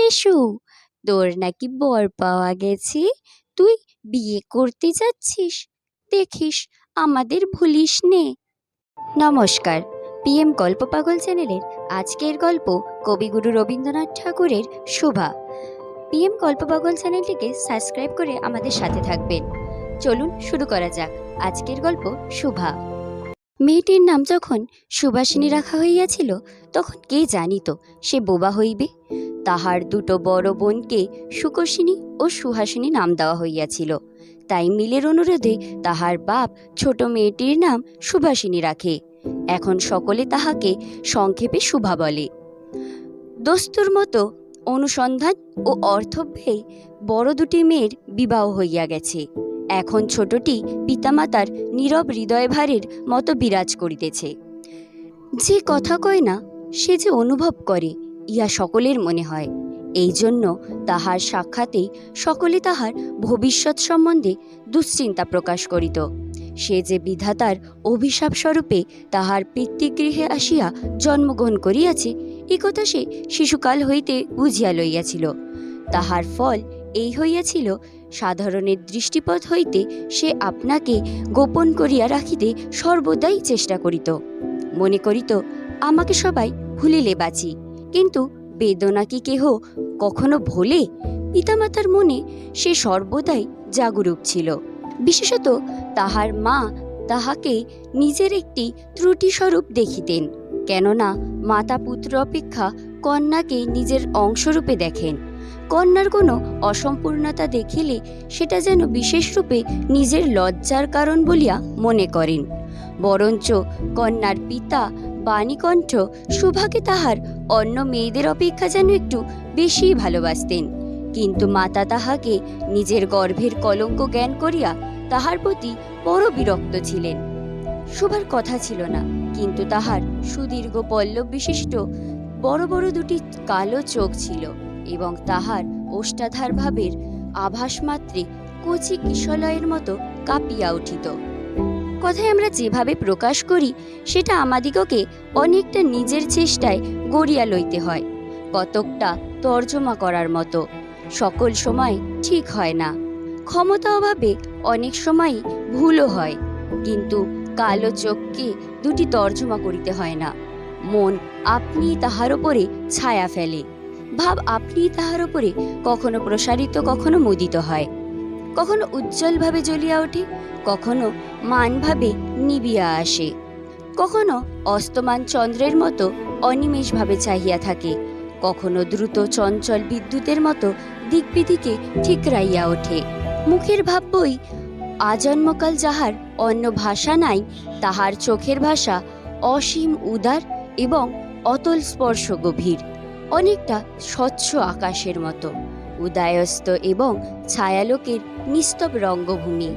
কেশু, তোর নাকি বর পাওয়া গেছে। তুই বিয়ে করতে যাচ্ছিস, দেখিস আমাদের ভুলিস নে। নমস্কার, পিএম গল্প পাগল চ্যানেলের আজকের গল্প কবিগুরু রবীন্দ্রনাথ ঠাকুরের শোভা। পিএম গল্প পাগল চ্যানেলটিকে সাবস্ক্রাইব করে আমাদের সাথে থাকবেন। চলুন শুরু করা যাক আজকের গল্প শোভা। মেয়েটির নাম যখন সুবাসিনী রাখা হইয়াছিল, তখন কে জানিত সে বোবা হইবে। তাহার দুটো বড় বোনকে সুকোষিনী ও সুহাসিনী নাম দেওয়া হইয়াছিল। তাই মিলের অনুরোধে তাহার বাপ ছোট মেয়েটির নাম সুবাসিনী রাখে। এখন সকলে তাহাকে সংক্ষেপে শোভা বলে। দস্তুর মতো অনুসন্ধান ও অর্থব্যয়ে বড় দুটি মেয়ের বিবাহ হইয়া গেছে। এখন ছোটটি পিতামাতার নীরব হৃদয়ভারের মতো বিরাজ করিতেছে। যে কথা কয় না সে যে অনুভব করে, ইহা সকলের মনে হয়। এই জন্য তাহার সাক্ষাতেই সকলে তাহার ভবিষ্যৎ সম্বন্ধে দুশ্চিন্তা প্রকাশ করিত। সে যে বিধাতার অভিশাপ স্বরূপে তাহার পিতৃগৃহে আসিয়া জন্মগ্রহণ করিয়াছে, এ কথা সে শিশুকাল হইতে বুঝিয়া লইয়াছিল। তাহার ফল এই হইয়াছিল, সাধারণের দৃষ্টিপথ হইতে সে আপনাকে গোপন করিয়া রাখিতে সর্বদাই চেষ্টা করিত। মনে করিত আমাকে সবাই ভুলিলে বাঁচি, কিন্তু বেদনা কি কেহ কখনো ভোলে? পিতামাতার মনে সে সর্বদাই জাগরূক ছিল। বিশেষত তাহার মা তাহাকে নিজের একটি ত্রুটিস্বরূপ দেখিতেন, কেননা মাতা পুত্র অপেক্ষা কন্যাকে নিজের অংশরূপে দেখেন। কন্যার কোনো অসম্পূর্ণতা দেখিলে সেটা যেন বিশেষরূপে নিজের লজ্জার কারণ বলিয়া মনে করেন। বরঞ্চ কন্যার পিতা বাণীকণ্ঠ শোভাকে তাহার অন্য মেয়েদের অপেক্ষা যেন একটু বেশি ভালোবাসতেন। কিন্তু মাতা তাহাকে নিজের গর্ভের কলঙ্ক জ্ঞান করিয়া তাহার প্রতি বড় বিরক্ত ছিলেন। শোভার কথা ছিল না, কিন্তু তাহার সুদীর্ঘ পল্লব বিশিষ্ট বড় বড় দুটি কালো চোখ ছিল, এবং তাহার ওষ্ঠাধার ভাবের আভাস মাত্রে কচি কিশলয়ের মতো কাঁপিয়া উঠিত। কথায় আমরা যেভাবে প্রকাশ করি সেটা আমাদিগকে অনেকটা নিজের চেষ্টায় গড়িয়া লইতে হয়, কতকটা তর্জমা করার মতো। সকল সময় ঠিক হয় না, ক্ষমতা অভাবে অনেক সময়ই ভুলও হয়। কিন্তু কালো চোখকে দুটি তর্জমা করিতে হয় না। মন আপনি তাহার ওপরে ছায়া ফেলে, ভাব আপনি তাহার ওপরে কখনো প্রসারিত কখনো মুদিত হয়, কখনো উজ্জ্বলভাবে জ্বলিয়া ওঠে, কখনো মানভাবে নিবিয়া আসে, কখনো অস্তমান চন্দ্রের মতো অনিমেষভাবে চাহিয়া থাকে, কখনো দ্রুত চঞ্চল বিদ্যুতের মতো দিক বিদিকে ঠিকরাইয়া ওঠে। মুখের ভাব বই আজন্মকাল যাহার অন্য ভাষা নাই, তাহার চোখের ভাষা অসীম উদার এবং অতল স্পর্শ গভীর, অনেকটা স্বচ্ছ আকাশের মতো, উদয়স্ত এবং ছায়ালোকের নিস্তব রঙ্গভূমি।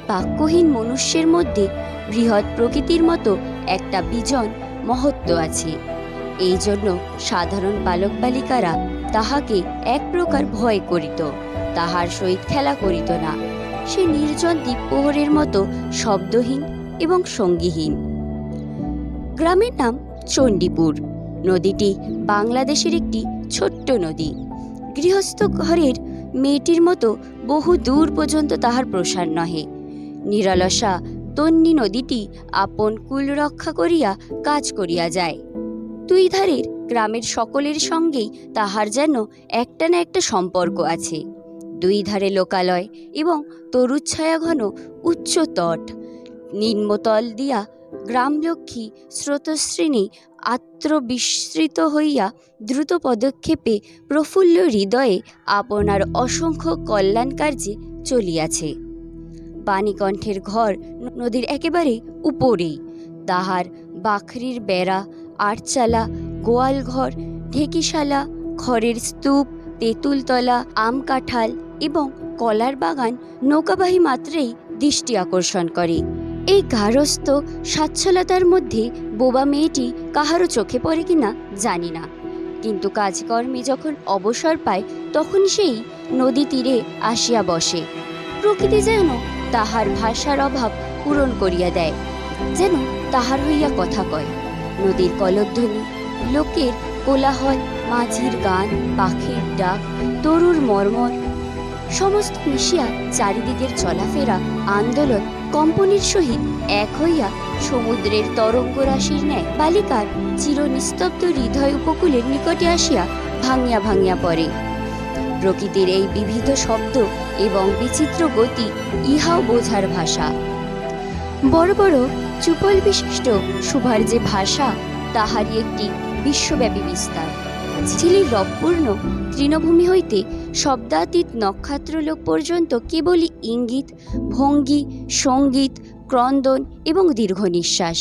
বাক্যহীন মনুষ্যের মধ্যে বৃহৎ প্রকৃতির মতো একটা বিজন মহত্ব আছে। এই জন্য সাধারণ বালক বালিকারা তাহাকে এক প্রকার ভয় করিত, তাহার সহিত খেলা করিত না। সে নির্জন দ্বীপপ্রহরের মতো শব্দহীন এবং সঙ্গীহীন। গ্রামের নাম চণ্ডীপুর। নদীটি বাংলাদেশের একটি ছোট্ট নদী। গৃহস্থ ঘরের মেয়েটির মতো বহু দূর পর্যন্ত তাহার প্রসার নহে। নিরলসা তন্বী নদীটি আপন কুল রক্ষা করিয়া কাজ করিয়া যায়। দুই ধারের গ্রামের সকলের সঙ্গেই তাহার যেন একটা না একটা সম্পর্ক আছে। দুই ধারে লোকালয় এবং তরুচ্ছায়া ঘন উচ্চ তট। নিম্নতল দিয়া গ্রামলক্ষ্মী স্রোতস্বিনী আত্মবিস্মৃত হইয়া দ্রুত পদক্ষেপে প্রফুল্ল হৃদয়ে আপনার অসংখ্য কল্যাণ কার্যে চলিয়াছে। বাণীকণ্ঠের ঘর নদীর একেবারে উপরেই। তাহার বাখরির বেড়া, আটচালা, গোয়ালঘর, ঢেকিশালা, খড়ের স্তূপ, তেঁতুলতলা, আম কাঁঠাল এবং কলার বাগান নৌকাবাহী মাত্রেই দৃষ্টি আকর্ষণ করে। এই গারস্থ স্বচ্ছলতার মধ্যে বোবা মেয়েটি কাহারও চোখে পড়ে কিনা জানি না, কিন্তু কাজকর্মে যখন অবসর পায় তখন সেই নদী তীরে আসিয়া বসে। প্রকৃতি যেন তাহার ভাষার অভাব পূরণ করিয়া দেয়, যেন তাহার হইয়া কথা কয়। নদীর কলধ্বনি লোকের কোলাহল, মাঝির গান, পাখির ডাক, তরুর মর্মর সমস্ত মিশিয়া চারিদিকের চলাফেরা, আন্দোলন, কম্পনের সহিত এক হইয়া সমুদ্রের তরঙ্গ রাশির ন্যায় বালিকার চিরনিস্তব্ধ হৃদয় উপকূলের নিকটে আসিয়া ভাঙিয়া ভাঙিয়া পড়ে। প্রকৃতির এই বিবিধ শব্দ এবং বিচিত্র গতি ইহাও বোঝার ভাষা। বড় বড় চুপল বিশিষ্ট সুভার যে ভাষা, তাহারই একটি বিশ্বব্যাপী বিস্তার। ঝিলির রবপূর্ণ তৃণভূমি হইতে শব্দাতীত নক্ষত্রলোক পর্যন্ত কেবলই ইঙ্গিত, ভঙ্গি, সঙ্গীত, ক্রন্দন এবং দীর্ঘ নিঃশ্বাস।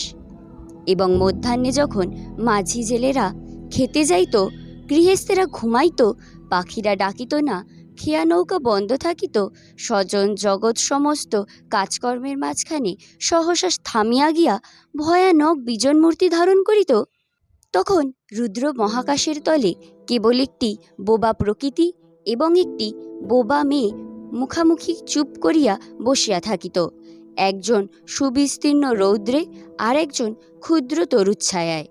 এবং মধ্যাহ্নে যখন মাঝি জেলেরা খেতে যাইত, গৃহস্থেরা ঘুমাইত, পাখিরা ডাকিত না, খেয়া নৌকা বন্ধ থাকিত, স্বজন জগৎ সমস্ত কাজকর্মের মাঝখানে সহসা থামিয়া গিয়া ভয়ানক বিজন মূর্তি ধারণ করিত, তখন রুদ্র মহাকাশের তলে কেবল একটি বোবা প্রকৃতি এবং একটি বোবা মেয়ে মুখামুখি চুপ করিয়া বসিয়া থাকিত, একজন সুবিস্তীর্ণ রৌদ্রে আর একজন ক্ষুদ্র তরুচ্ছায়ায়।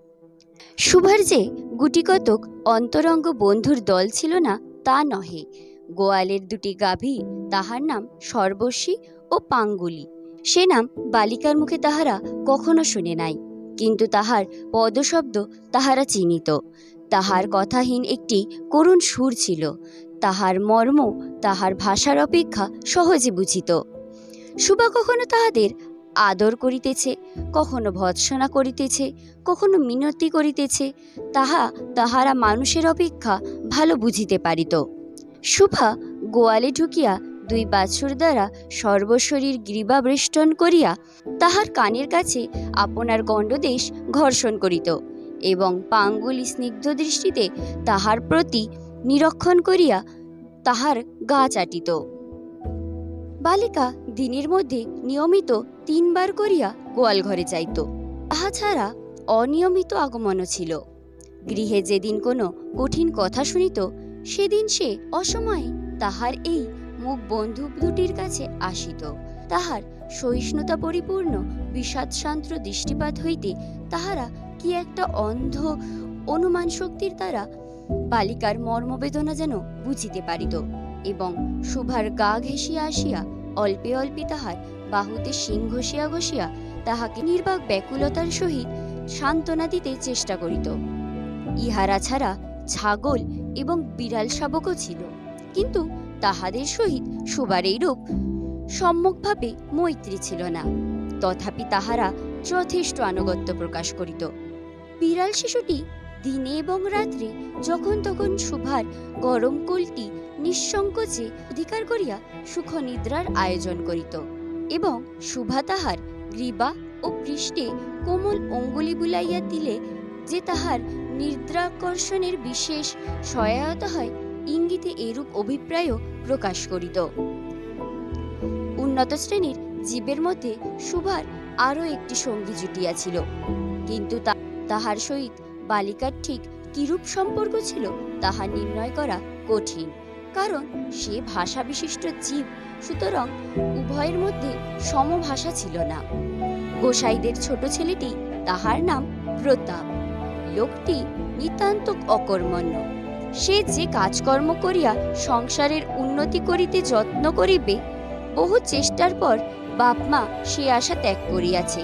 সুভার যে গুটিকতক অন্তরঙ্গ বন্ধুর দল ছিল না তা নহে। গোয়ালের দুটি গাভী, তাহার নাম সর্বস্বী ও পাঙ্গুলি। সে নাম বালিকার মুখে তাহারা কখনো শুনে নাই, কিন্তু তাহার পদশব্দ তাহারা চিনিত। তাহার কথাহীন একটি করুণ সুর ছিল, তাহার মর্ম তাহার ভাষার অপেক্ষা সহজে বুঝিত। সুভা কখনো তাহাদের আদর করিতেছে, কখনো ভৎসনা করিতেছে, কখনো মিনতি করিতেছে, তাহারা মানুষের অপেক্ষা ভালো বুঝিতে পারিত। সুভা গোয়ালে ঢুকিয়া দুই বাছুর দ্বারা সর্বশরীর গ্রীবা বেষ্টন করিয়া তাহার কানের কাছে আপনার গণ্ডদেশ ঘর্ষণ করিত এবং পাঙ্গুলি স্নিগ্ধ দৃষ্টিতে তাহার প্রতি নিরীক্ষণ করিয়া তাহার গা চাটিত। বালিকা দিনের মধ্যে নিয়মিত 3 বার করিয়া গোয়াল ঘরে যাইত। তাহা ছাড়া অনিয়মিত আগমনও ছিল। গৃহে যেদিন কোনো কঠিন কথা শুনিত, সেদিন সে অসময়ে তাহার এই মুখ বন্ধু দুটির কাছে আসিত। তাহার সহিষ্ণুতা পরিপূর্ণ বিষাদশান্ত্র দৃষ্টিপাত হইতে তাহারা কি একটা অন্ধ অনুমান শক্তির দ্বারা বালিকার মর্মবেদনা যেন বুঝিতে পারিত এবং সুভার গা ঘেঁষিয়া আসিয়া অল্পে অল্পে তাহার বাহুতে শিং ঘষিয়া ঘষিয়া তাহাকে নির্বাক ব্যাকুলতার সহিত সান্ত্বনা দিতে চেষ্টা করিত। ইহারা ছাড়া ছাগল এবং বিড়াল শাবকও ছিল, কিন্তু তাহাদের সহিত সুভার এইরূপ সম্মুখভাবে মৈত্রী ছিল না। তথাপি তাহারা যথেষ্ট আনুগত্য প্রকাশ করিত। বিড়াল শিশুটি দিনে এবং রাত্রে যখন তখন সুভার গরম কোলটি নিঃসংকোচে অধিকার করিয়া সুখ নিদ্রার আয়োজন করিত এবং সুভা তাহার গ্রীবা ও পৃষ্ঠে কোমল অঙ্গুলি বুলাইয়া দিলে যে তাহার নিদ্রাকর্ষণের বিশেষ সহায়তা হয়, ইঙ্গিতে এরূপ অভিপ্রায়ও প্রকাশ করিত। উন্নত শ্রেণীর জীবের মধ্যে সুভার আরও একটি সঙ্গী জুটিয়াছিল, কিন্তু তাহার সহিত বালিকার ঠিক কিরূপ সম্পর্ক ছিল তাহা নির্ণয় করা কঠিন, কারণ সে ভাষা বিশিষ্ট জীব, সুতরাং উভয়ের মধ্যে সমভাষা ছিল না। গোসাইদের ছোট ছেলেটি, তাহার নাম প্রতাপ। লোকটি নিতান্ত অকর্মণ্য। সে যে কাজকর্ম করিয়া সংসারের উন্নতি করিতে যত্ন করিবে, বহু চেষ্টার পর বাপমা সে আশা ত্যাগ করিয়াছে।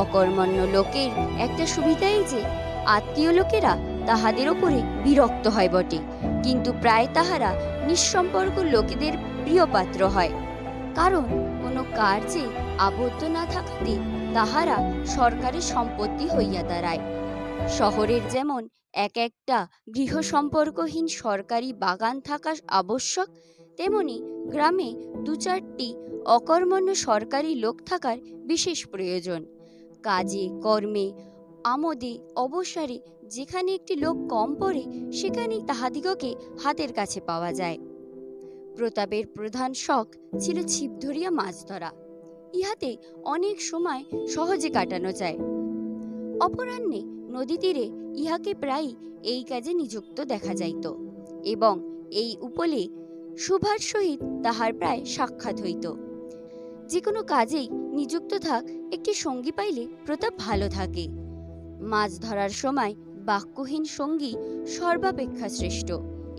অকর্মণ্য লোকের একটা সুবিধাই যে আত্মীয় লোকেরা তাহাদের ওপরে বিরক্ত হয় বটে, কিন্তু প্রায় তাহারা নিঃসম্পর্ক লোকেদের প্রিয় পাত্র হয়, কারণ কোনো কার্যে আবদ্ধ না থাকাতে তাহারা সরকারের সম্পত্তি হইয়া দাঁড়ায়। শহরের যেমন একটা গৃহ সম্পর্কহীন সরকারি বাগান থাকা আবশ্যক, তেমনি গ্রামে 2-4টি অকর্মণ্য সরকারি লোক থাকার বিশেষ প্রয়োজন। কাজে কর্মে আমোদে অবসরে যেখানে একটি লোক কম পড়ে, সেখানেই তাহাদিগকে হাতের কাছে পাওয়া যায়। প্রতাপের প্রধান শখ ছিল ছিপ ধরিয়া মাছ ধরা। ইহাতে অনেক সময় সহজে কাটানো যায়। অপরাহ্নে নদী তীরে ইহাকে প্রায় এই কাজে নিযুক্ত দেখা যাইত এবং এই উপলে সুভার সহিত তাহার প্রায় সাক্ষাৎ হইত। যে কোনো কাজেই নিযুক্ত থাক একটি সঙ্গী পাইলে প্রতাপ ভালো থাকে। মাছ ধরার সময় বাক্যহীন সঙ্গী সর্বাপেক্ষা শ্রেষ্ঠ।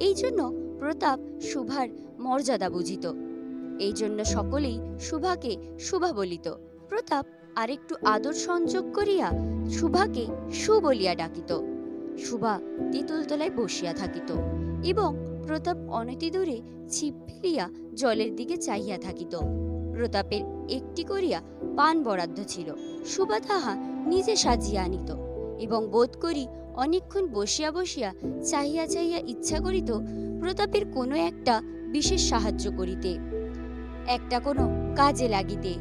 এই জন্য প্রতাপ শুভার মর্যাদা বুঝিত। এই জন্য সকলেই শুভাকে শুভা বলিত। প্রতাপ আরেকটু আদর সংযোগ করিয়া শুভাকে সু বলিয়া ডাকিত। শুভা তেঁতুলতলায় বসিয়া থাকিত এবং প্রতাপ অনতি দূরে ছিপ ফেলিয়া জলের দিকে চাহিয়া থাকিত। প্রতাপের একটি করিয়া পান বরাদ্দ ছিল। শুভা তাহা নিজে সাজিয়া আনিত এবং বোধ করি অনেকক্ষণ বসিয়া বসিয়া চাহিয়া চাহিয়া ইচ্ছা করিত প্রতাপের কোনো একটা বিশেষ সাহায্য করিতে, একটা কোনো কাজে লাগিতে,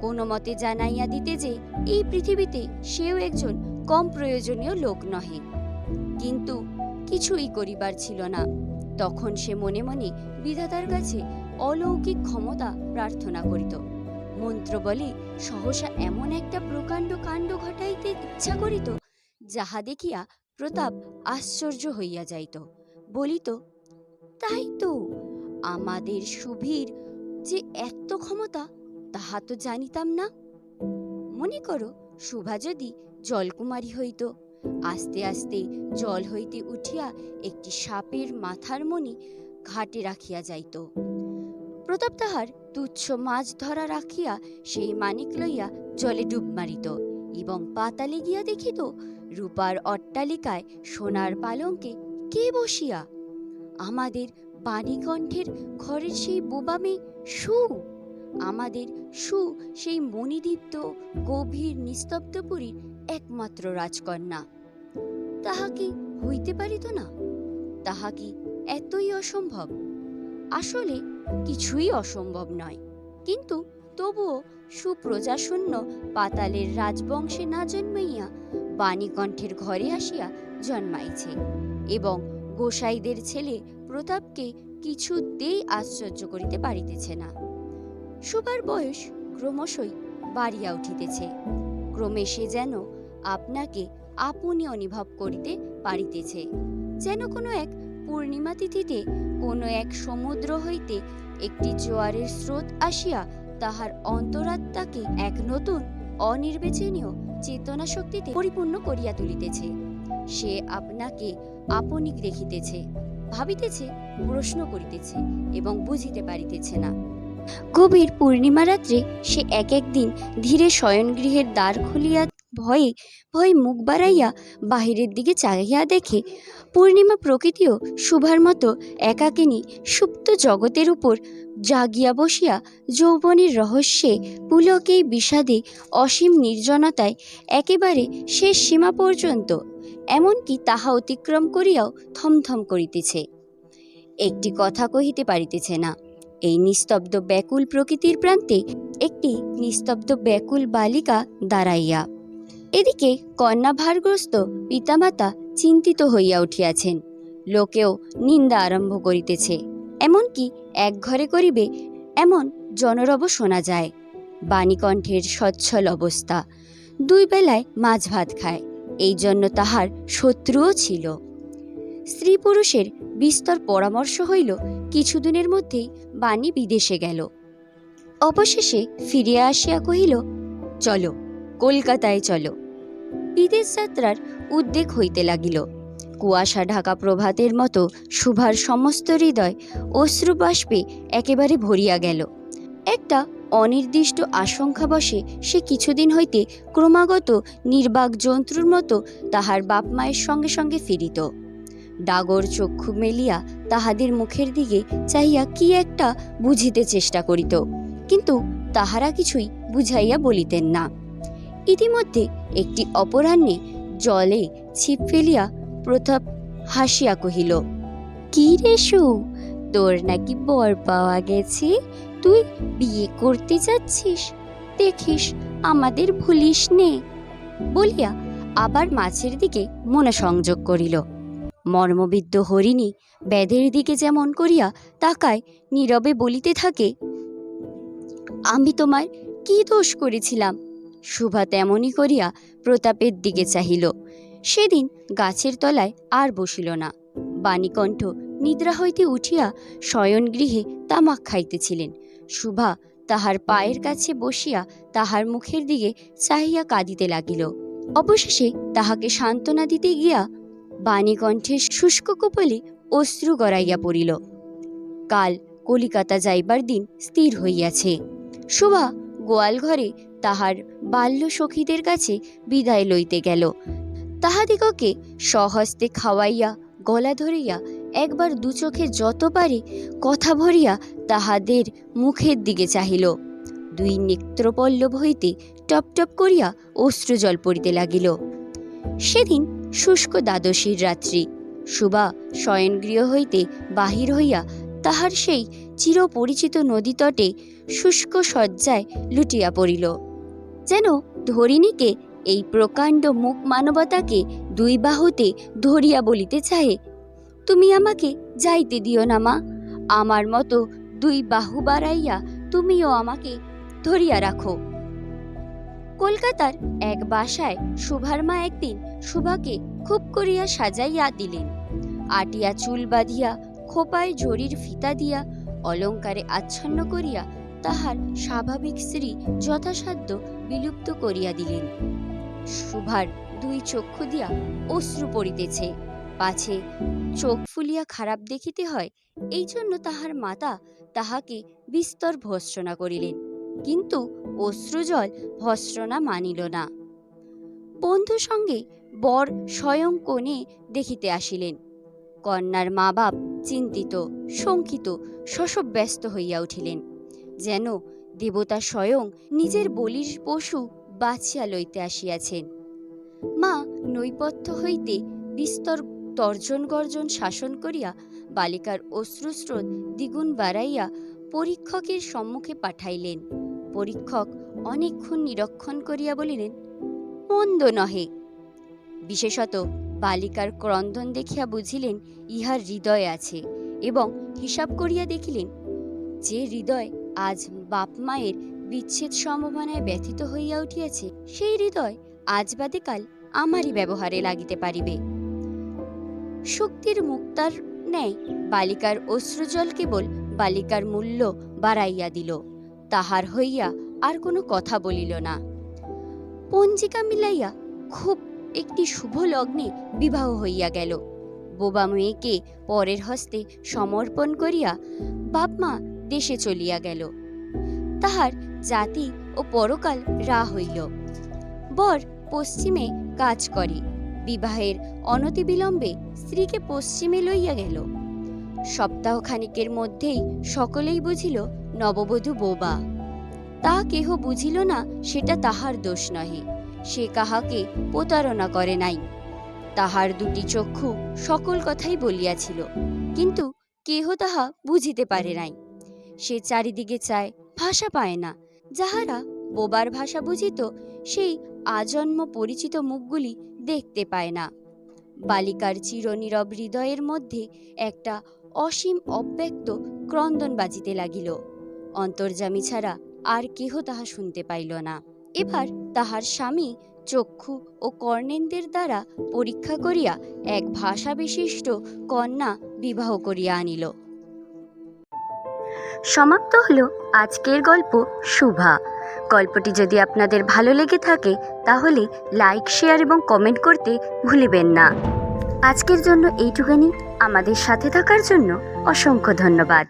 কোনো মতে জানাইয়া দিতে যে এই পৃথিবীতে সেও একজন কম প্রয়োজনীয় লোক নহে। কিন্তু কিছুই করিবার ছিল না। তখন সে মনে মনে বিধাতার কাছে অলৌকিক ক্ষমতা প্রার্থনা করিত। মন্ত্র বলে সহসা এমন একটা প্রকাণ্ড কাণ্ড ঘটাইতে ইচ্ছা করিত, যাহা দেখিয়া প্রতাপ আশ্চর্য হইয়া যাইত। বলিত, তাই তো, আমাদের শুভীর যে এত ক্ষমতা তাহা তো জানিতাম না। মনে করো শুভা যদি জলকুমারী হইত, আস্তে আস্তে জল হইতে উঠিয়া একটি সাপের মাথার মণি ঘাটে রাখিয়া যাইত। প্রতাপ তাহার তুচ্ছ মাছ ধরা রাখিয়া সেই মানিক লইয়া জলে ডুব মারিত এবং পাতালে গিয়া দেখিত রূপার অট্টালিকায় সোনার পালঙ্কে কে বসিয়া? আমাদের বাণীকণ্ঠের ঘরের সেই বোবা মেয়ে সু। আমাদের সু সেই মণিদীপ্ত গভীর নিস্তব্ধপুরীর একমাত্র রাজকন্যা। তাহা কি হইতে পারিত না? তাহা কি এতই অসম্ভব? আসলে কিছুই অসম্ভব নয়, কিন্তু তবুও সুপ্রজাশূন্য পাতালের রাজবংশে না জন্মাইয়া বাণীকণ্ঠের ঘরে আসিয়া জন্মাইছে এবং গোসাইদের ছেলে প্রতাপকে কিছুতেই আশ্চর্য করিতে পারিতেছে না। শুভার বয়স ক্রমশই বাড়িয়া উঠিতেছে। ক্রমে সে যেন আপনাকে আপনি অনুভব করিতে পারিতেছে, যেন কোনো এক পূর্ণিমা তিথিতে কোনো এক সমুদ্র হইতে একটি জোয়ারের স্রোত আসিয়া তাহার অন্তরাত্মাকে এক নতুন অনির্বচনীয় চেতনা শক্তিতে পরিপূর্ণ করিয়া তুলিতেছে। সে আপনাকে আপনি দেখিতেছে, ভাবিতেছে, প্রশ্ন করিতেছে এবং বুঝিতে পারিতেছে না। গভীর পূর্ণিমা রাত্রে সে এক একদিন ধীরে শয়নগৃহের দ্বার খুলিয়া ভয়ে ভয়ে মুখ বাড়াইয়া বাহিরের দিকে চাহিয়া দেখে পূর্ণিমা প্রকৃতিও শুভার মতো একাকিনী সুপ্ত জগতের উপর জাগিয়া বসিয়া যৌবনের রহস্যে পুলকেই বিষাদে অসীম নির্জনতায় একেবারে শেষ সীমা পর্যন্ত, এমনকি তাহা অতিক্রম করিয়াও থমথম করিতেছে। একটি কথা কহিতে পারিতেছে না। এই নিস্তব্ধ ব্যাকুল প্রকৃতির প্রান্তে একটি নিস্তব্ধ ব্যাকুল বালিকা দাঁড়াইয়া। এদিকে কন্যাভারগ্রস্ত পিতামাতা চিন্তিত হইয়া উঠিয়াছেন। লোকেও নিন্দা আরম্ভ করিতেছে, এমনকি এক ঘরে করিবে এমন জনরব শোনা যায়। বাণীকণ্ঠের সচ্ছল অবস্থা, দুই বেলায় মাছ ভাত খায়, এই জন্য তাহার শত্রুও ছিল। স্ত্রী পুরুষের বিস্তর পরামর্শ হইল কিছুদিনের মধ্যেই বাণী বিদেশে গেল। অবশেষে ফিরিয়া আসিয়া কহিল, চলো, কলকাতায় চলো। বিদেশ যাত্রার উদ্বেগ হইতে লাগিল। কুয়াশা ঢাকা প্রভাতের মতো শুভার সমস্ত হৃদয় অশ্রুবাষ্পে একেবারে ভরিয়া গেল। একটা অনির্দিষ্ট আশঙ্কাবশে সে কিছুদিন হইতে ক্রমাগত নির্বাক জন্তুর মতো তাহার বাপ মায়ের সঙ্গে সঙ্গে ফিরিত। ডাগর চক্ষু মেলিয়া তাহাদের মুখের দিকে চাহিয়া কি একটা বুঝিতে চেষ্টা করিত, কিন্তু তাহারা কিছুই বুঝাইয়া বলিতেন না। ইতিমধ্যে একটি অপরাহ্নে জলে ছিপ ফেলিয়া প্রতাপ হাসিয়া কহিল, কি রে সু, তোর নাকি বর পাওয়া গেছে? তুই বিয়ে করতে যাচ্ছিস? দেখিস আমাদের ভুলিস নে। বলিয়া আবার মাছের দিকে মনোসংযোগ করিল। মর্মবিদ্ধ হরিণী ব্যাধের দিকে যেমন করিয়া তাকায়, নীরবে বলিতে থাকে, আমি তোমার কি দোষ করেছিলাম? শুভা তেমনি করিয়া প্রতাপের দিকে চাহিল। সেদিন গাছের তলায় আর বসিল না। বাণীকণ্ঠ নিদ্রা হইতে উঠিয়া শয়নগৃহে তামাক খাইতেছিলেন। শুভা তাহার পায়ের কাছে বসিয়া তাহার মুখের দিকে চাহিয়া কাঁদিতে লাগিল। অবশেষে তাহাকে সান্ত্বনা দিতে গিয়া বাণীকণ্ঠে শুষ্ক কপলে অশ্রু গড়াইয়া পড়িল। কাল কলিকাতা যাইবার দিন স্থির হইয়াছে। শোভা গোয়াল ঘরে তাহার বাল্য সখীদের কাছে বিদায় লইতে গেল। তাহাদিগকে স্বহস্তে খাওয়াইয়া গলা ধরিয়া একবার দু চোখে যত পারে কথা ভরিয়া তাহাদের মুখের দিকে চাহিল। দুই নেত্রপল্লব হইতে টপ টপ করিয়া অশ্রুজল পড়িতে লাগিল। সেদিন শুষ্ক দ্বাদশীর রাত্রি। শোভা শয়নগৃহ হইতে বাহির হইয়া তাহার সেই চিরপরিচিত নদীতটে শুষ্ক শয্যায় লুটিয়া পড়িল। যেন ধরিণীকে, এই প্রকাণ্ড মুখ মানবতাকে দুই বাহুতে ধরিয়া বলিতে চাহে, তুমি আমাকে যাইতে দিও না মা, আমার মতো দুই বাহু বাড়াইয়া তুমিও আমাকে ধরিয়া রাখো। কলকাতার এক বাসায় শোভার মা একদিন শোভাকে খুব করিয়া সাজাইয়া দিলেন। আটিয়া চুল বাঁধিয়া খোপায় জরির ফিতা দিয়া অলঙ্কারে আচ্ছন্ন করিয়া তাহার স্বাভাবিক শ্রী যথাসাধ্য বিলুপ্ত করিয়া দিলেন। শোভার দুই চক্ষু দিয়া অশ্রু পড়িতেছে, পাছে চোখ ফুলিয়া খারাপ দেখিতে হয়, এই জন্য তাহার মাতা তাহাকে বিস্তর ভর্ৎসনা করিলেন, কিন্তু অশ্রুজল ভর্ৎসনা মানিল না। বন্ধু সঙ্গে বর স্বয়ং কোণে দেখিতে আসিলেন। কন্যার মা বাপ চিন্তিত, শঙ্কিত, শশব ব্যস্ত হইয়া উঠিলেন, যেন দেবতা স্বয়ং নিজের বলির পশু বাছিয়া লইতে আসিয়াছেন। মা নৈপথ্য হইতে বিস্তর তর্জন গর্জন শাসন করিয়া বালিকার অশ্রুস্রোত দ্বিগুণ বাড়াইয়া পরীক্ষকের সম্মুখে পাঠাইলেন। পরীক্ষক অনেকক্ষণ নিরীক্ষণ করিয়া বলিলেন, মন্দ নহে। বিশেষত বালিকার ক্রন্দন দেখিয়া বুঝিলেন ইহার হৃদয় আছে, এবং হিসাব করিয়া দেখিলেন যে হৃদয় আজ বাপ মায়ের বিচ্ছেদ সম্ভাবনায় ব্যথিত হইয়া উঠিয়াছে, সেই হৃদয় আজ বাদে কাল আমারই ব্যবহারে লাগিতে পারিবে। শক্তির মুক্তার ন্যায় বালিকার অশ্রুজল কেবল বালিকার মূল্য বাড়াইয়া দিল, তাহার হইয়া আর কোনো কথা বলিল না। পঞ্জিকা মিলাইয়া খুব একটি শুভ লগ্নে বিবাহ হইয়া গেল। বোবা মেয়েকে পরের হস্তে সমর্পণ করিয়া বাপমা দেশে চলিয়া গেল। তাহার জাতি ও পরকাল রা হইল। বর পশ্চিমে কাজ করে, বিবাহের অনতিবিলম্বে স্ত্রীকে পশ্চিমে লইয়া গেল। সপ্তাহখানিকের মধ্যেই সকলেই বুঝিল নববধূ বোবা। তা কেহ বুঝিল না, সেটা তাহার দোষ নহে, সে কাহাকে প্রতারণা করে নাই। তাহার দুটি চক্ষু সকল কথাই বলিয়াছিল, কিন্তু কেহ তাহা বুঝিতে পারে নাই। সে চারিদিকে চায়, ভাষা পায় না। যাহারা বোবার ভাষা বুঝিত, সেই আজন্ম পরিচিত মুখগুলি দেখতে পায় না। বালিকার চিরনীরব হৃদয়ের মধ্যে একটা অসীম অব্যক্ত ক্রন্দন বাজিতে লাগিল। অন্তর্যামী ছাড়া আর কেহ তাহা শুনতে পাইল না। এবার তাহার স্বামী চক্ষু ও কর্ণেন্দ্রের দ্বারা পরীক্ষা করিয়া এক ভাষা বিশিষ্ট কন্যা বিবাহ করিয়া আনিল। সমাপ্ত হলো আজকের গল্প শোভা। গল্পটি যদি আপনাদের ভালো লেগে থাকে তাহলে লাইক, শেয়ার এবং কমেন্ট করতে ভুলিবেন না। আজকের জন্য এইটুখানি। আমাদের সাথে থাকার জন্য অসংখ্য ধন্যবাদ।